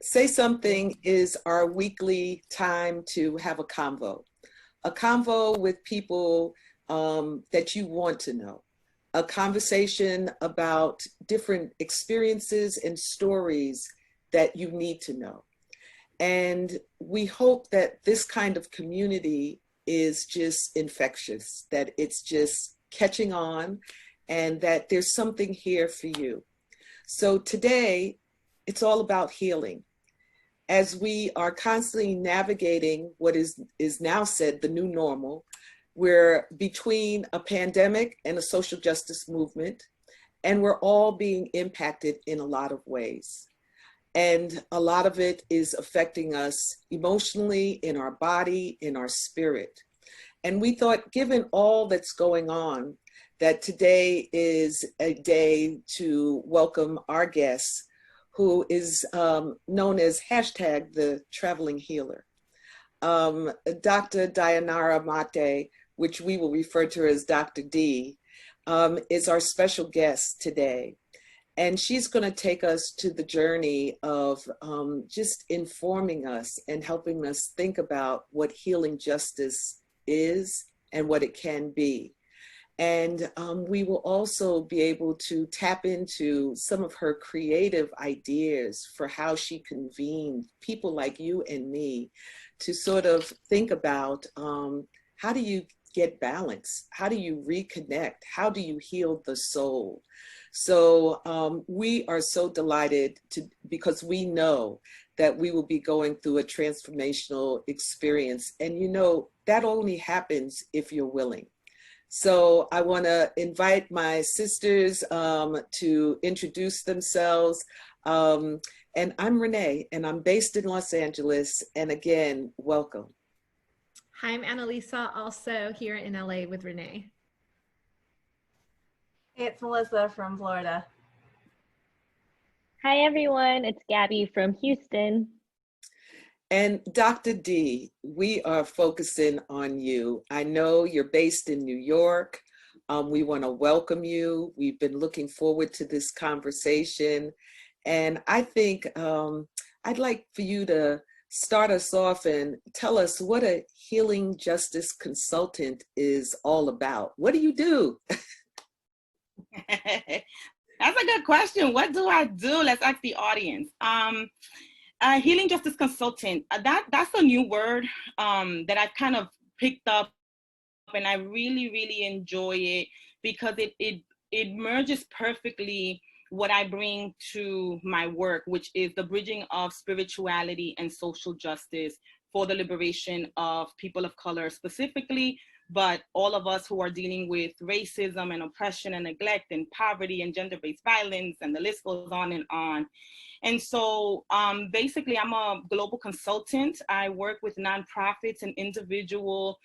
Say Something is our weekly time to have a convo with people that you want to know, a conversation about different experiences and stories that you need to know. And we hope that this kind of community is just infectious, that it's just catching on, and that there's something here for you. So today, it's all about healing. As we are constantly navigating what is now said the new normal, we're between a pandemic and a social justice movement, and we're all being impacted in a lot of ways. And a lot of it is affecting us emotionally, in our body, in our spirit. And we thought, given all that's going on, that today is a day to welcome our guest, who is known as hashtag the traveling healer. Dr. Dayanara Marte, which we will refer to as Dr. D, is our special guest today. And she's going to take us to the journey of just informing us and helping us think about what healing justice is and what it can be. And we will also be able to tap into some of her creative ideas for how she convened people like you and me to sort of think about how do you get balance? How do you reconnect? How do you heal the soul? So we are so delighted because we know that we will be going through a transformational experience. And you know, that only happens if you're willing. So I want to invite my sisters to introduce themselves. And I'm Renee, and I'm based in Los Angeles. And again, welcome. Hi, I'm Annalisa, also here in LA with Renee. Hey, it's Melissa from Florida. Hi, everyone. It's Gabby from Houston. And Dr. D, we are focusing on you. I know you're based in New York. We want to welcome you. We've been looking forward to this conversation. And I think I'd like for you to start us off and tell us what a healing justice consultant is all about. What do you do? That's a good question. What do I do? Let's ask the audience. Healing justice consultant, that's a new word that I've kind of picked up, and I really enjoy it because it merges perfectly what I bring to my work, which is the bridging of spirituality and social justice for the liberation of people of color specifically, but all of us who are dealing with racism and oppression and neglect and poverty and gender-based violence, and the list goes on and on. And so basically, I'm a global consultant. I work with nonprofits and individual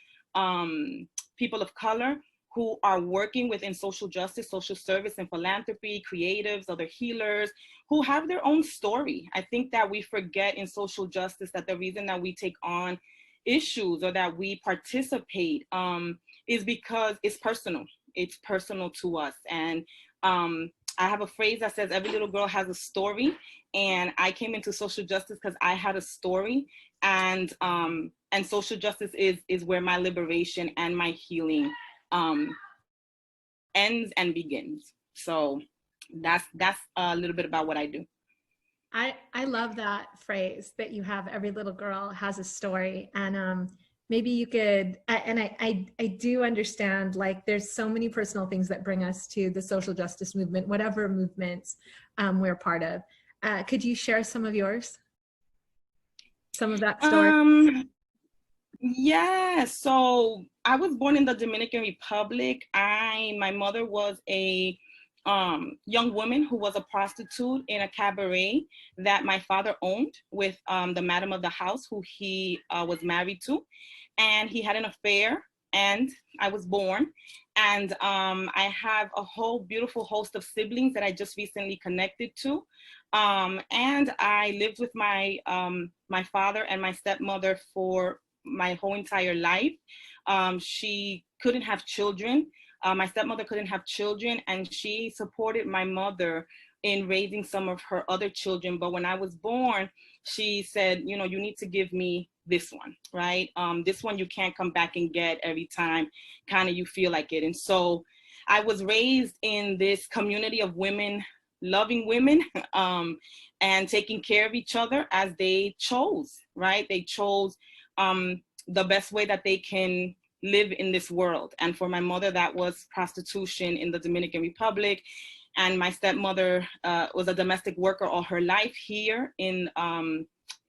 people of color who are working within social justice, social service, and philanthropy, creatives, other healers, who have their own story. I think that we forget in social justice that the reason that we take on issues or that we participate is because it's personal. It's personal to us. And I have a phrase that says every little girl has a story, and I came into social justice because I had a story, and social justice is where my liberation and my healing ends and begins. So that's a little bit about what I do. I love that phrase that you have every little girl has a story, and maybe you could, and I do understand, like, there's so many personal things that bring us to the social justice movement, whatever movements we're part of. Could you share some of yours? Some of that story? Yeah, so I was born in the Dominican Republic. My mother was a young woman who was a prostitute in a cabaret that my father owned with the madam of the house, who he was married to, and he had an affair, and I was born. And I have a whole beautiful host of siblings that I just recently connected to. And I lived with my my father and my stepmother for my whole entire life. She couldn't have children. My stepmother couldn't have children, and she supported my mother in raising some of her other children. But when I was born, she said, you know, you need to give me this one, right? This one you can't come back and get every time kind of you feel like it. And so I was raised in this community of women, loving women, and taking care of each other as they chose, right? They chose the best way that they can live in this world. And for my mother, that was prostitution in the Dominican Republic. And my stepmother was a domestic worker all her life here in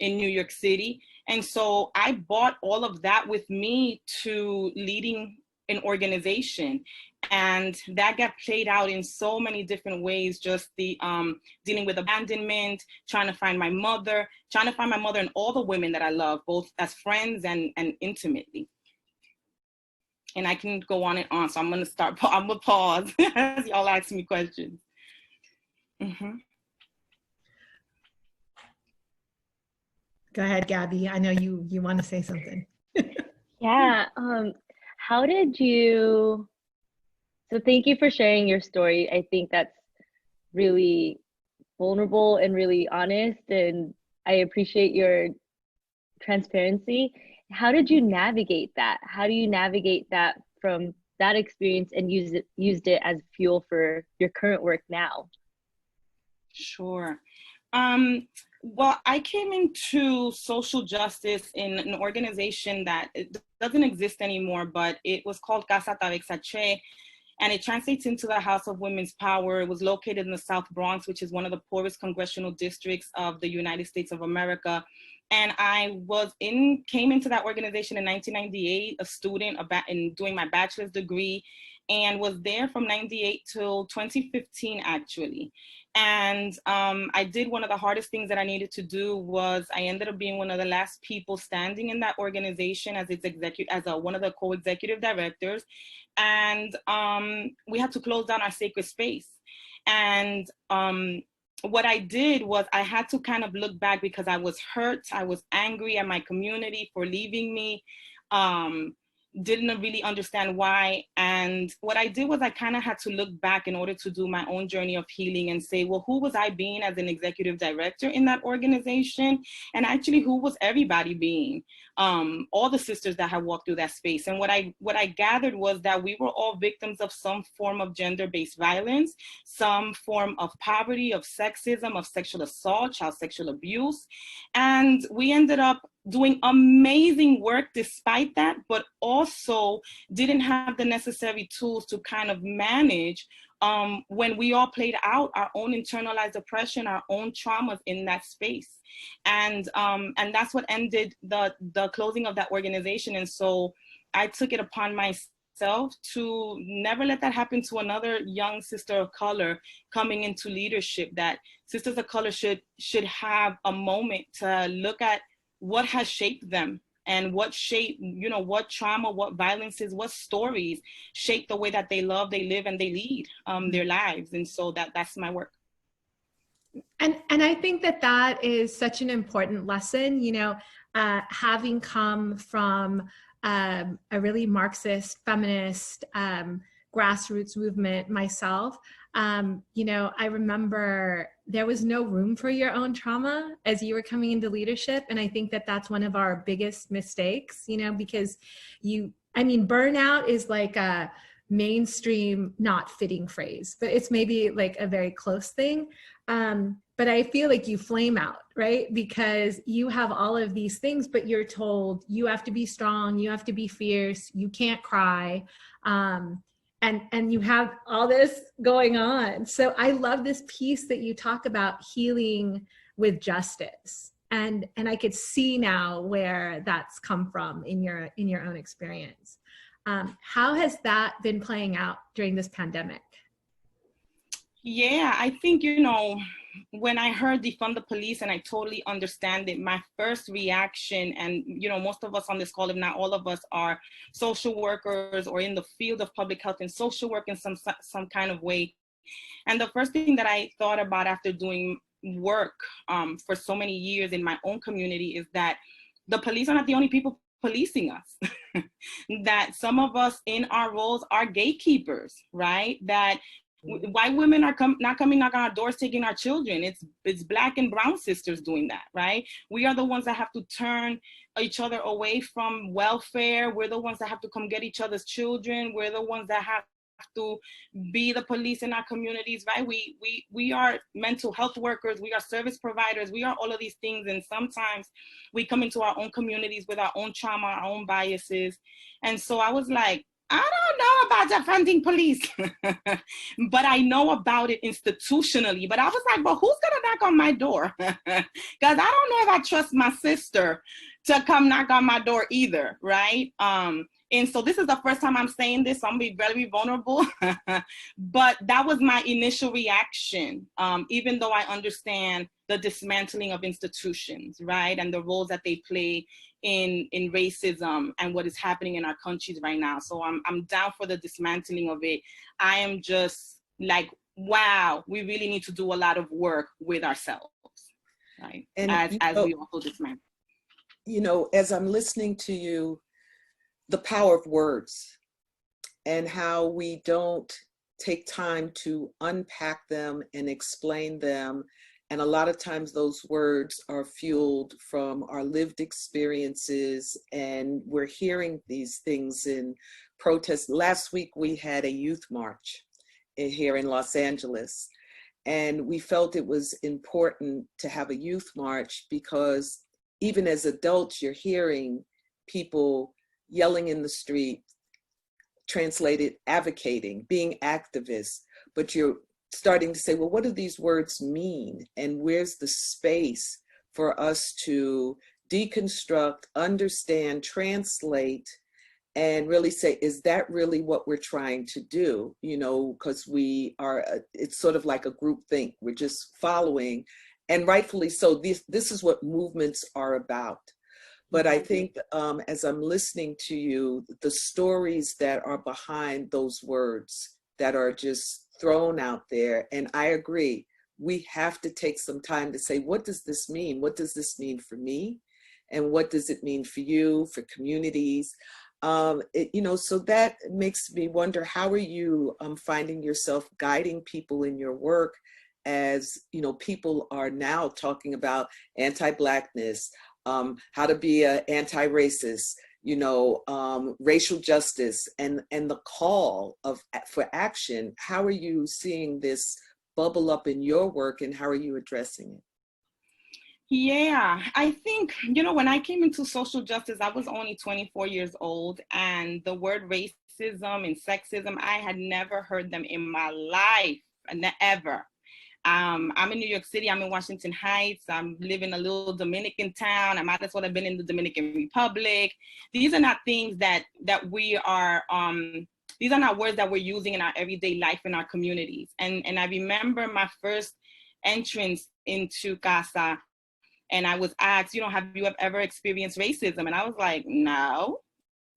New York City. And so I brought all of that with me to leading an organization. And that got played out in so many different ways, just the dealing with abandonment, trying to find my mother and all the women that I love, both as friends and intimately. And I can go on and on. So I'm going to pause as y'all ask me questions. Mm-hmm. Go ahead, Gabby. I know you want to say something. Yeah. How did you, so thank you for sharing your story. I think that's really vulnerable and really honest, and I appreciate your transparency. How did you navigate that? How do you navigate that from that experience and used it as fuel for your current work now? Sure. Well, I came into social justice in an organization that it doesn't exist anymore, but it was called Casa Tabexache, and it translates into the House of Women's Power. It was located in the South Bronx, which is one of the poorest congressional districts of the United States of America. And I came into that organization in 1998, a student in doing my bachelor's degree, and was there from 98 till 2015, actually. And I did one of the hardest things that I needed to do was I ended up being one of the last people standing in that organization as one of the co-executive directors. And we had to close down our sacred space. And what I did was I had to kind of look back because I was hurt. I was angry at my community for leaving me. Didn't really understand why. And what I did was I kind of had to look back in order to do my own journey of healing and say, well, who was I being as an executive director in that organization? And actually, who was everybody being? All the sisters that had walked through that space. And what I gathered was that we were all victims of some form of gender-based violence, some form of poverty, of sexism, of sexual assault, child sexual abuse. And we ended up doing amazing work despite that, but also didn't have the necessary tools to kind of manage when we all played out our own internalized oppression, our own traumas in that space. And that's what ended the closing of that organization. And so I took it upon myself to never let that happen to another young sister of color coming into leadership, that sisters of color should have a moment to look at what has shaped them and what trauma, what violences, what stories shape the way that they love, they live, and they lead their lives. And so that's my work. And I think that is such an important lesson, having come from a really Marxist, feminist, grassroots movement myself. I remember there was no room for your own trauma as you were coming into leadership. And I think that that's one of our biggest mistakes, because burnout is like a mainstream, not fitting phrase, but it's maybe like a very close thing. But I feel like you flame out, right? Because you have all of these things, but you're told you have to be strong, you have to be fierce, you can't cry. And you have all this going on. So I love this piece that you talk about healing with justice. And I could see now where that's come from in your own experience. How has that been playing out during this pandemic? Yeah, I think, when I heard defund the police, and I totally understand it, my first reaction, and most of us on this call, if not all of us, are social workers or in the field of public health and social work in some kind of way. And the first thing that I thought about after doing work for so many years in my own community is that the police are not the only people policing us. That some of us in our roles are gatekeepers, right? That White women are not coming knock on our doors taking our children. It's Black and brown sisters doing that, right? We are the ones that have to turn each other away from welfare. We're the ones that have to come get each other's children. We're the ones that have to be the police in our communities, right? We are mental health workers, we are service providers, we are all of these things, and sometimes we come into our own communities with our own trauma, our own biases. And so I was like, I don't know about defunding police, but I know about it institutionally. But I was like, but who's gonna knock on my door? Because I don't know if I trust my sister to come knock on my door either, right? And so this is the first time I'm saying this, so I'm gonna be very vulnerable. But that was my initial reaction, even though I understand the dismantling of institutions, right? And the roles that they play in racism and what is happening in our countries right now. So I'm down for the dismantling of it. I am just like, wow, we really need to do a lot of work with ourselves, right? And as we also dismantle. You know, as I'm listening to you, the power of words and how we don't take time to unpack them and explain them. And a lot of times those words are fueled from our lived experiences, and we're hearing these things in protests. Last week we had a youth march here in Los Angeles, and we felt it was important to have a youth march because even as adults, you're hearing people yelling in the street, translated advocating, being activists, but you're starting to say, well, what do these words mean? And where's the space for us to deconstruct, understand, translate, and really say, is that really what we're trying to do? You know, because we are, it's sort of like a group think. We're just following, and rightfully so. This is what movements are about. But I think as I'm listening to you, the stories that are behind those words that are just thrown out there, and I agree, we have to take some time to say, what does this mean? What does this mean for me? And what does it mean for you, for communities? You know, so that makes me wonder, how are you finding yourself guiding people in your work as, you know, people are now talking about anti-Blackness, how to be an anti-racist, you know, racial justice, and the call for action. How are you seeing this bubble up in your work, and how are you addressing it? Yeah, I think, you know, when I came into social justice, I was only 24 years old, and the word racism and sexism, I had never heard them in my life, ever. I'm in New York City, I'm in Washington Heights, I'm living in a little Dominican town, I might as well have been in the Dominican Republic. These are not things that we are, these are not words that we're using in our everyday life in our communities. And I remember my first entrance into Casa, and I was asked, you know, have you ever experienced racism? And I was like, no,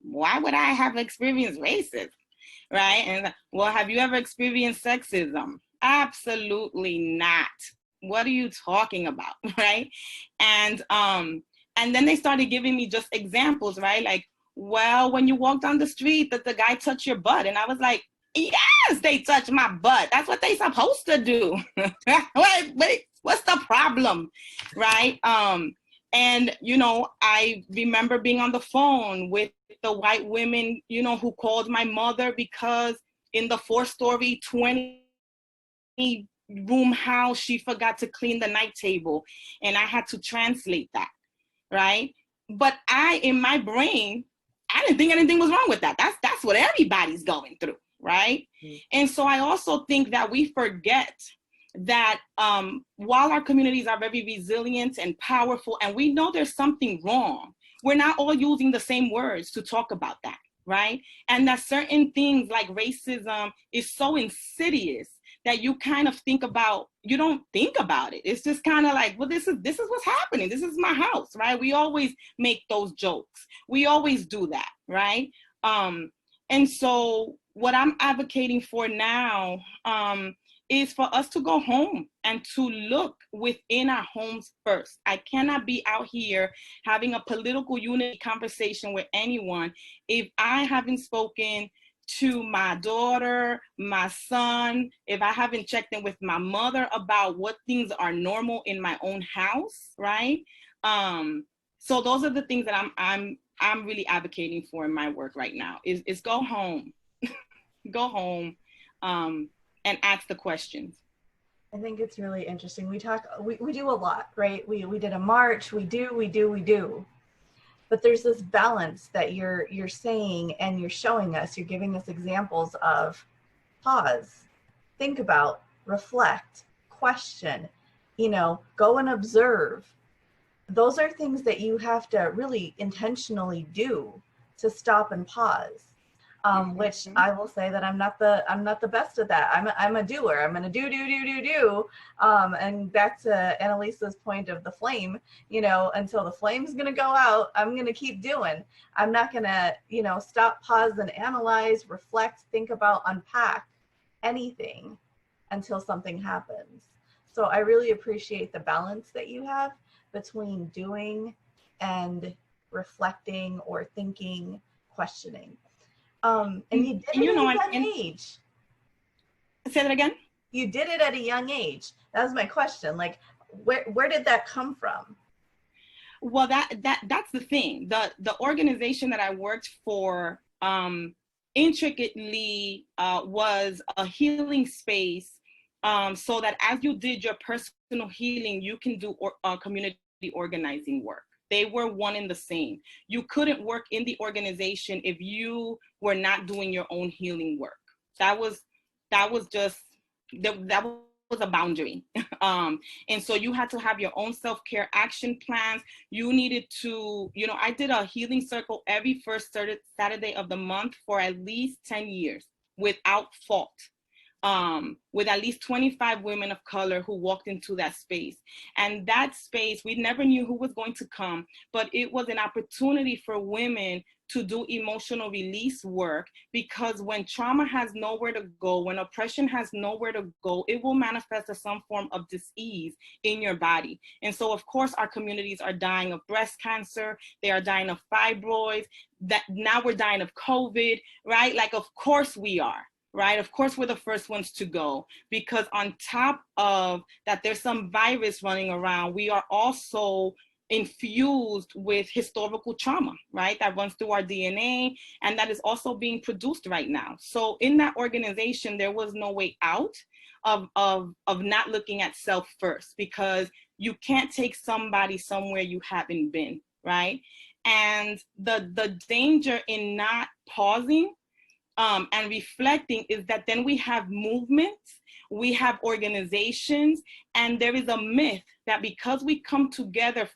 why would I have experienced racism, right? And well, have you ever experienced sexism? Absolutely not. What are you talking about, right? And then they started giving me just examples, right? Like, well, when you walk down the street, that the guy touched your butt. And I was like, yes, they touch my butt. That's what they supposed to do. wait, what's the problem, right? And, you know, I remember being on the phone with the white women, you know, who called my mother because in the 4-story, 20-room house, she forgot to clean the night table, and I had to translate that, right? But in my brain, I didn't think anything was wrong with that. That's what everybody's going through, right? Mm-hmm. And so I also think that we forget that while our communities are very resilient and powerful, and we know there's something wrong, we're not all using the same words to talk about that, right? And that certain things like racism is so insidious that you kind of you don't think about it. It's just kind of like, well, this is what's happening. This is my house, right? We always make those jokes. We always do that, right? And so what I'm advocating for now is for us to go home and to look within our homes first. I cannot be out here having a political unity conversation with anyone if I haven't spoken to my daughter, my son, if I haven't checked in with my mother about what things are normal in my own house, right? So those are the things that I'm really advocating for in my work right now is go home, go home, and ask the questions. I think it's really interesting. We do a lot, right? We did a march, we do. But there's this balance that you're saying and you're showing us, you're giving us examples of pause, think about, reflect, question, go and observe. Those are things that you have to really intentionally do to stop and pause. Which I will say that I'm not the best at that. I'm a doer. I'm gonna do. And back to Annalisa's point of the flame, until the flame's gonna go out, I'm gonna keep doing. I'm not gonna, stop, pause, and analyze, reflect, think about, unpack anything until something happens. So I really appreciate the balance that you have between doing and reflecting or thinking, questioning. And you did it at a young age. Say that again? You did it at a young age. That was my question. Like, where did that come from? Well, that's the thing. The organization that I worked for intricately was a healing space, so that as you did your personal healing, you can do community organizing work. They were one and the same. You couldn't work in the organization if you were not doing your own healing work. That was a boundary. And so you had to have your own self-care action plans. You needed to, I did a healing circle every first Saturday of the month for at least 10 years without fault. With at least 25 women of color who walked into that space. And that space, we never knew who was going to come, but it was an opportunity for women to do emotional release work, because when trauma has nowhere to go, when oppression has nowhere to go, it will manifest as some form of dis-ease in your body. And so, of course, our communities are dying of breast cancer, they are dying of fibroids, that now we're dying of COVID, right? Like, of course we are. Right? Of course, we're the first ones to go, because on top of that, there's some virus running around. We are also infused with historical trauma, right? That runs through our DNA, and that is also being produced right now. So in that organization, there was no way out of not looking at self first, because you can't take somebody somewhere you haven't been, right? And the danger in not pausing and reflecting is that then we have movements, we have organizations, and there is a myth that because we come together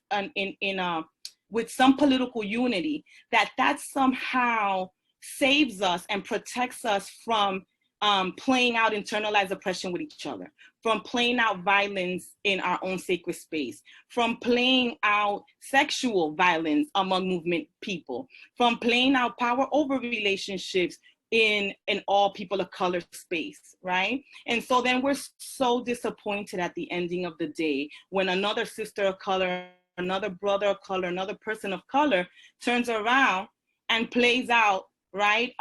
with some political unity, that somehow saves us and protects us from playing out internalized oppression with each other, from playing out violence in our own sacred space, from playing out sexual violence among movement people, from playing out power over relationships in all people of color space, right? And so then we're so disappointed at the ending of the day when another sister of color, another brother of color, another person of color turns around and plays out, right,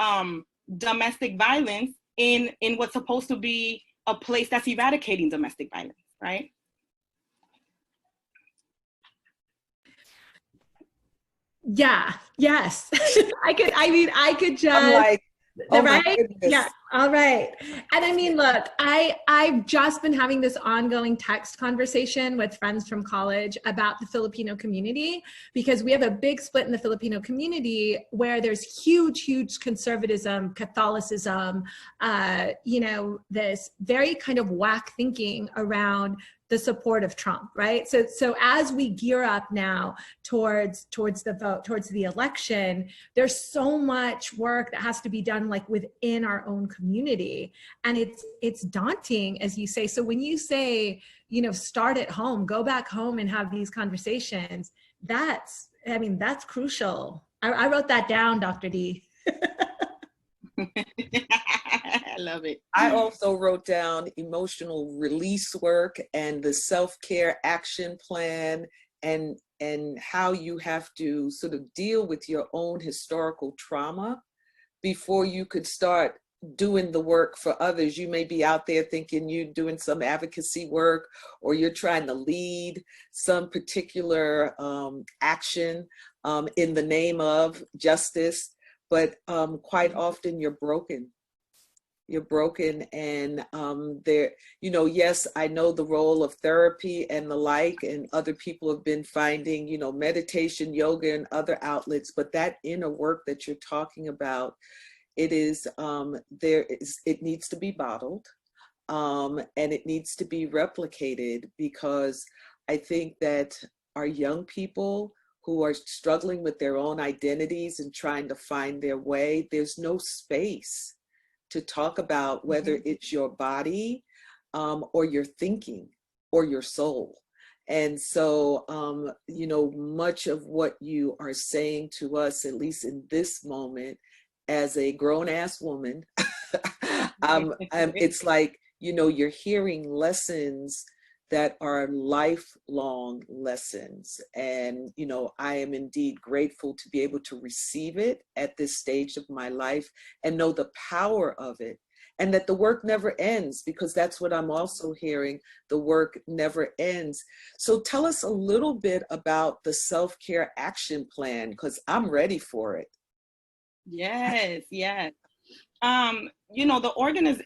domestic violence in what's supposed to be a place that's eradicating domestic violence, right? Yeah, yes. I could just, I'm like, oh my right? goodness. Yeah, all right. And I mean, look, I've just been having this ongoing text conversation with friends from college about the Filipino community, because we have a big split in the Filipino community where there's huge conservatism, Catholicism, this very kind of whack thinking around the support of Trump, right? So as we gear up now towards the vote, towards the election, there's so much work that has to be done like within our own community. And it's daunting, as you say. So when you say, start at home, go back home and have these conversations, that's crucial. I wrote that down, Dr. D. I love it. I also wrote down emotional release work and the self-care action plan, and how you have to sort of deal with your own historical trauma before you could start doing the work for others. You may be out there thinking you're doing some advocacy work, or you're trying to lead some particular action in the name of justice, but quite often you're broken. You're broken, and there, you know, yes, I know the role of therapy and the like, and other people have been finding, you know, meditation, yoga, and other outlets, but that inner work that you're talking about, it is, it needs to be bottled, and it needs to be replicated, because I think that our young people who are struggling with their own identities and trying to find their way, there's no space to talk about whether it's your body or your thinking or your soul. And so, you know, much of what you are saying to us, at least in this moment, as a grown-ass woman, it's like, you know, you're hearing lessons that are lifelong lessons. And, you know, I am indeed grateful to be able to receive it at this stage of my life and know the power of it, and that the work never ends, because that's what I'm also hearing. The work never ends. So tell us a little bit about the self-care action plan, because I'm ready for it. Yes, yes. You know,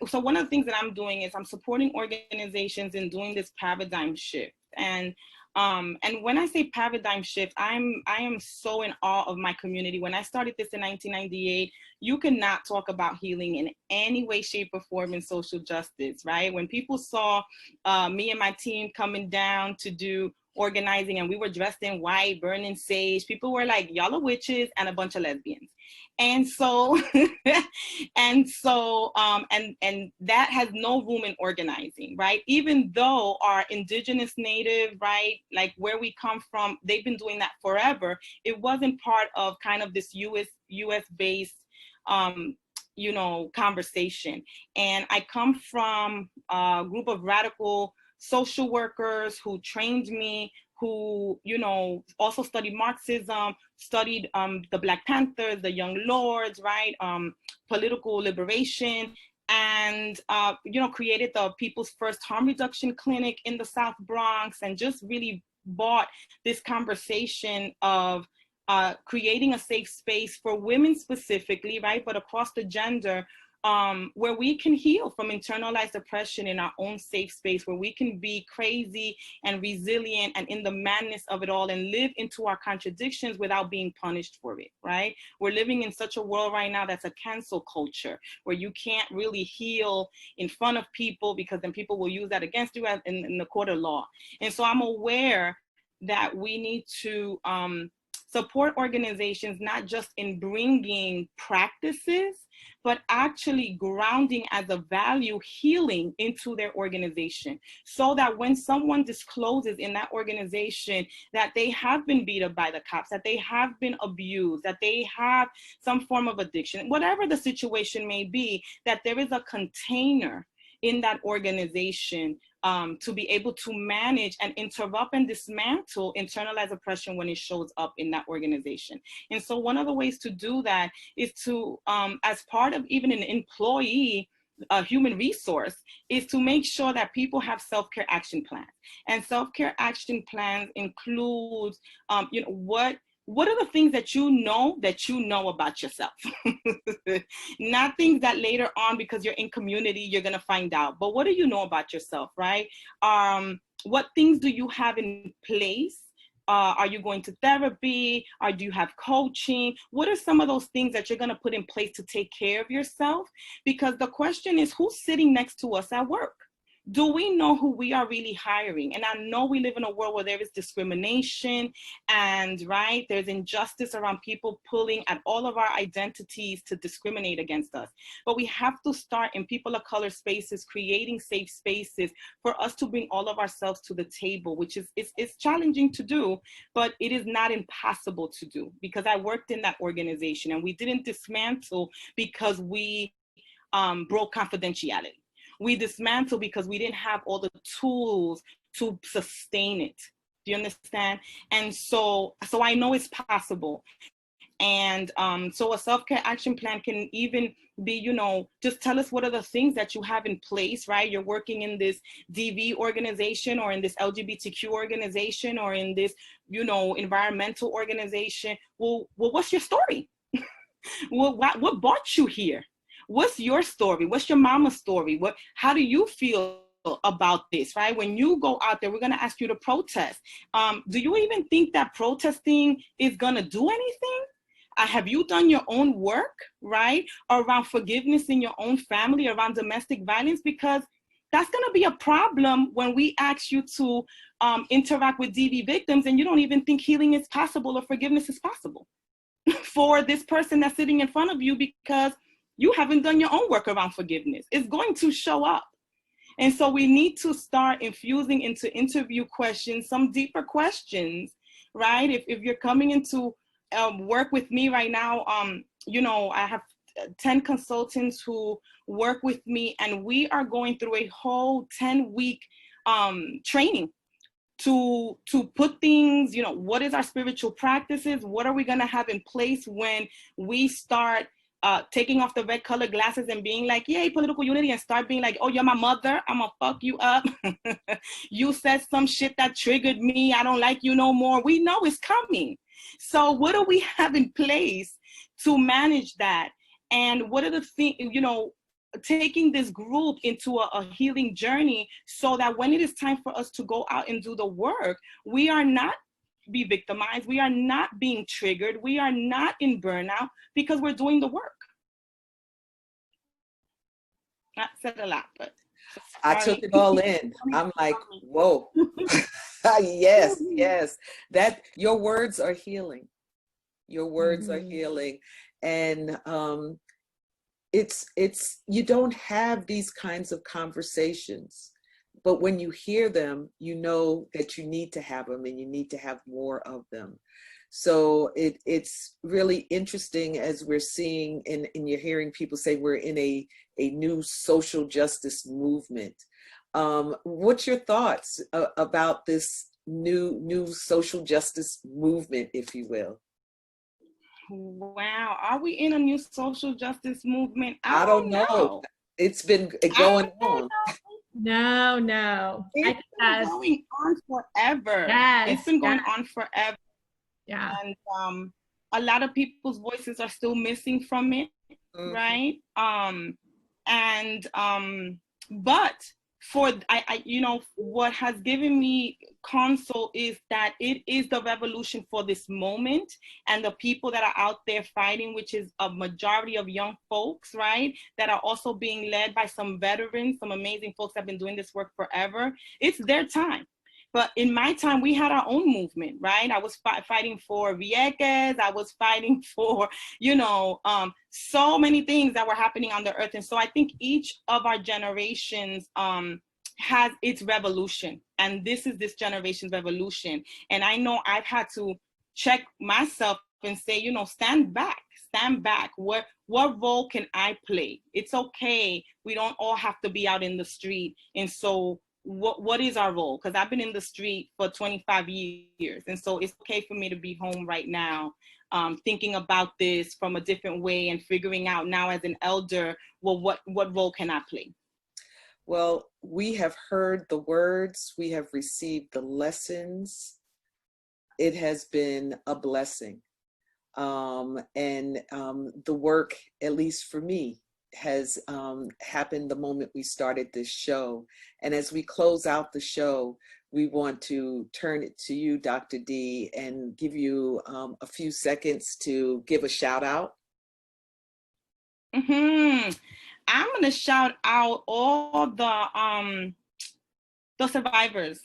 so one of the things that I'm doing is I'm supporting organizations in doing this paradigm shift. And when I say paradigm shift, I am so in awe of my community. When I started this in 1998, you cannot talk about healing in any way, shape, or form in social justice, right? When people saw me and my team coming down to do organizing, and we were dressed in white, burning sage, people were like, y'all are witches and a bunch of lesbians. And so and that has no room in organizing, right? Even though our indigenous native, right, like where we come from, they've been doing that forever, it wasn't part of kind of this US based you know, conversation. And I come from a group of radical social workers who trained me, who, you know, also studied Marxism, studied the Black Panthers, the Young Lords, right? Political liberation, and, you know, created the people's first harm reduction clinic in the South Bronx, and just really bought this conversation of creating a safe space for women specifically, right? But across the gender, where we can heal from internalized oppression in our own safe space, where we can be crazy and resilient and in the madness of it all, and live into our contradictions without being punished for it, right? We're living in such a world right now that's a cancel culture, where you can't really heal in front of people, because then people will use that against you in the court of law. And so I'm aware that we need to support organizations, not just in bringing practices, but actually grounding as a value healing into their organization, so that when someone discloses in that organization that they have been beat up by the cops, that they have been abused, that they have some form of addiction, whatever the situation may be, that there is a container in that organization to be able to manage and interrupt and dismantle internalized oppression when it shows up in that organization. And so one of the ways to do that is to, as part of even an employee human resource, is to make sure that people have self-care action plans. And self-care action plans includes, you know, what are the things that you know about yourself? Not things that later on, because you're in community, you're going to find out. But what do you know about yourself, right? What things do you have in place? Are you going to therapy? Or do you have coaching? What are some of those things that you're going to put in place to take care of yourself? Because the question is, who's sitting next to us at work? Do we know who we are really hiring? And I know we live in a world where there is discrimination and, right, there's injustice around people pulling at all of our identities to discriminate against us. But we have to start in people of color spaces, creating safe spaces for us to bring all of ourselves to the table, which is it's challenging to do, but it is not impossible to do, because I worked in that organization and we didn't dismantle because we broke confidentiality. We dismantled because we didn't have all the tools to sustain it. Do you understand? And so I know it's possible. And so a self-care action plan can even be, you know, just tell us what are the things that you have in place, right? You're working in this DV organization or in this LGBTQ organization or in this, you know, environmental organization. Well, what's your story? Well, what brought you here? What's your story? What's your mama's story? How do you feel about this, right? When you go out there, we're going to ask you to protest. Do you even think that protesting is going to do anything? Have you done your own work, right, around forgiveness in your own family, around domestic violence? Because that's going to be a problem when we ask you to interact with DV victims and you don't even think healing is possible or forgiveness is possible for this person that's sitting in front of you because you haven't done your own work around forgiveness. It's going to show up. And so we need to start infusing into interview questions, some deeper questions, right? If you're coming into work with me right now, you know, I have 10 consultants who work with me, and we are going through a whole 10-week training to put things, you know, what is our spiritual practices? What are we going to have in place when we start taking off the red colored glasses and being like, yay, political unity, and start being like, oh, you're my mother, I'm gonna fuck you up. You said some shit that triggered me, I don't like you no more. We know it's coming. So what do we have in place to manage that? And what are the things, you know, taking this group into a healing journey so that when it is time for us to go out and do the work, we are not be victimized, we are not being triggered, we are not in burnout because we're doing the work. I said a lot, but I took it all in. I'm like, whoa. Yes, yes. That your words are healing. Your words are healing. And it's you don't have these kinds of conversations, but when you hear them, you know that you need to have them and you need to have more of them. So it's really interesting as we're seeing and you're hearing people say we're in a new social justice movement. What's your thoughts about this new social justice movement, if you will? Wow, are we in a new social justice movement? I don't know. It's been going on. No. It's been going on forever. Yes, it's been going on forever. Yeah. And a lot of people's voices are still missing from it, right? But for I you know, what has given me console is that it is the revolution for this moment, and the people that are out there fighting, which is a majority of young folks, right, that are also being led by some veterans, some amazing folks that have been doing this work forever. It's their time. But in my time, we had our own movement, right? I was fighting for Vieques. I was fighting for, you know, so many things that were happening on the earth. And so I think each of our generations has its revolution. And this is this generation's revolution. And I know I've had to check myself and say, you know, stand back. What role can I play? It's okay. We don't all have to be out in the street. And so what is our role? Because I've been in the street for 25 years. And so it's okay for me to be home right now, thinking about this from a different way and figuring out now as an elder, well, what role can I play? Well, we have heard the words, we have received the lessons. It has been a blessing. The work, at least for me, has happened the moment we started this show. And as we close out the show, we want to turn it to you, Dr. D, and give you a few seconds to give a shout out. I'm gonna shout out all the survivors,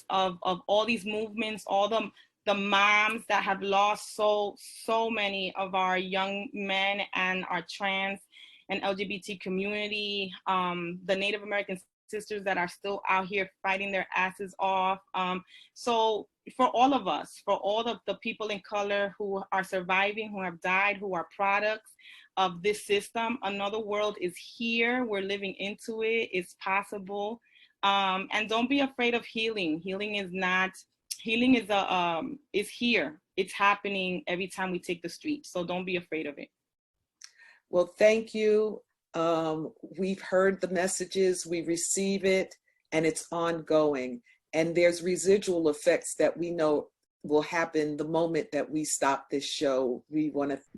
of all these movements, all the moms that have lost so many of our young men and our trans and LGBT community, the Native American sisters that are still out here fighting their asses off. So for all of us, for all of the people in color who are surviving, who have died, who are products of this system, another world is here. We're living into it. It's possible. And don't be afraid of healing. Healing is here. it's happening every time we take the street. So don't be afraid of it. Well, thank you. We've heard the messages, we receive it, and it's ongoing. And there's residual effects that we know will happen the moment that we stop this show. We want to